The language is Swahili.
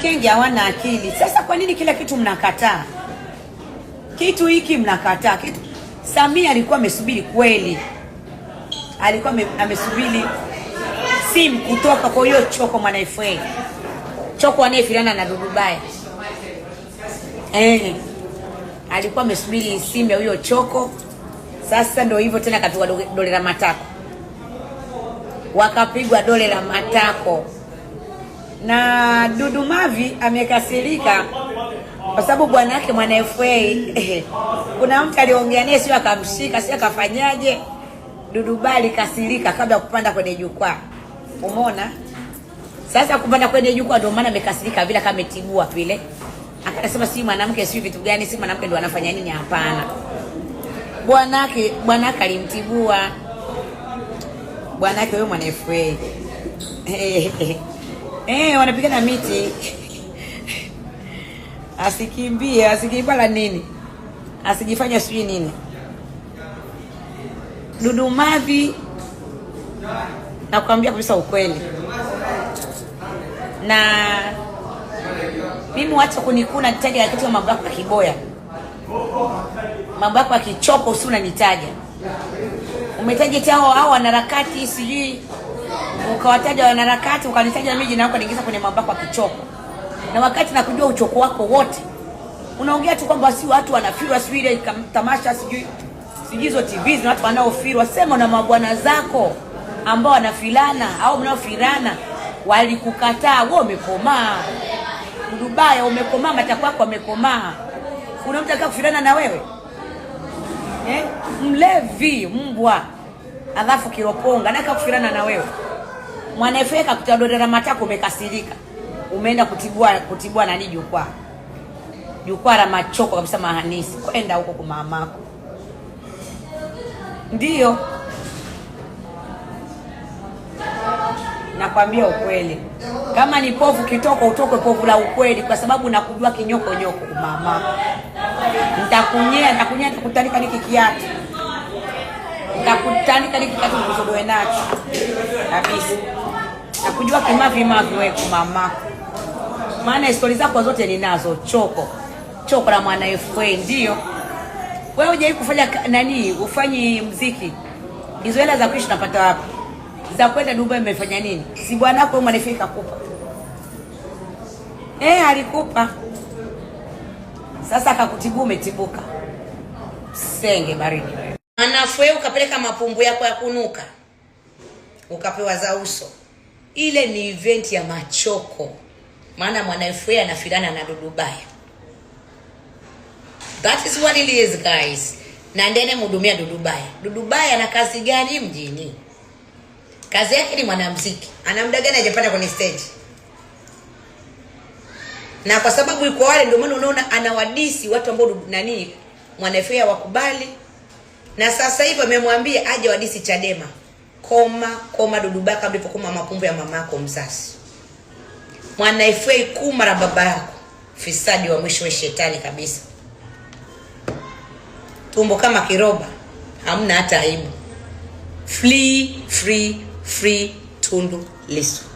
Makenge hawana akili. Sasa kwa nini kila kitu mnakataa? Kitu hiki mnakataa. Samia alikuwa amesubiri kweli. Alikuwa amesubiri simu kutoka kwa hiyo Choko Mwana FA. Choko anayefilana na Dudubaya. Alikuwa amesubiri simu ya huyo Choko. Sasa ndio hivyo tena kapigwa dole la matako. Wakapigwa dole la matako. Na Dudu Mavi amekasirika kwa sababu bwana yake Mwana FA kuna mtu aliongea naye sio akamshika sio akafanyaje. Dudu Bali kasirika kabla kupanda kwenye jukwaa. Umeona? Sasa kupanda kwenye jukwaa ndio maana amekasirika vile kama ametibua vile. Akasema si mwanamke si vitu gani si mwanamke ndio anafanya nini hapana. Bwana yake alimtibua. Bwana yake wewe Mwana FA. Wanapigana miti. Asikimbia la nini? Asijifanya sijui nini. Dudu Mavi nakwambia kabisa ukweli. Na mimi wacha kunikuna nitaje ya kitu mambo yako ya kiboya. Mambo yako ya kichoko usi unanitaja. Umetaja hao wanaharakati sijui ukawataja wanaharakati ukanitaja mimi jina lako niingiza kwenye mambo yako ya kichoko. Na wakati nakujua uchoko wako wote unaongea tu kwamba si watu wanafirwa sivile tamasha sijui hizo TV na watu wanaofirwa. Sema na mabwana zako ambao wanafilana au mnaofirana walikukataa. Wewe umekomaa Dubai, umekomaa matakwa yako yamekomaa. Kuna mtu ataka kufirana na wewe? Mlevi mbwa alafu kiroponga anataka kufirana na wewe. Mwana FA kakutadodera matako umekasirika. Umeenda kutibua nani jukwaa la machoko kabisa mahanisi. Kwenda huko kwa mamako. Ndio. Nakwambia ukweli. Kama ni povu kitoko utoke povu la ukweli kwa sababu nakujua kinyoko kwa mamako. Nitakutandika niki kiatu. Nitakutandika niki kiatu mzodoe nacho. Kabisa. Nakujua kimavi wewe kwa mamako. Maana historia zako zote ninazo. Choko la Mwana FA ndio. Wewe hujai kufanya nani? Ufanye muziki. Hizo hela za kuishi napata wapi? Za kwenda Dubai umefanya nini? Si bwana wako Mwana FA kakupa. Alikupa. Sasa akakutibu umetibuka. Senge baridi wewe. Mwana FA ukapeleka mapumbu yako ya kunuka. Ukapewa za uso. Ile ni event ya machoko. Maana Mwana FA anafirana na Dudubaya. That is what it is guys. Na ndene mhudumia Dudubaya. Dudubaya ana kazi gani mjini? Kazi yake ni mwanamuziki. Ana muda gani hajapanda kwenye stage? Na kwa sababu yuko wale ndio maana unaona anawadisi watu ambao Mwana FA wakubali. Na sasa hivi amemwambia aje wadisi Chadema. Koma Dudubaya kabla koma mapumbu ya mamako mzazi. Mwana FA kumara baba yako. Fisadi wa mwisho wa shetani kabisa. Tumbo kama kiroba. Hamna hata aibu. Free Tundu Lissu.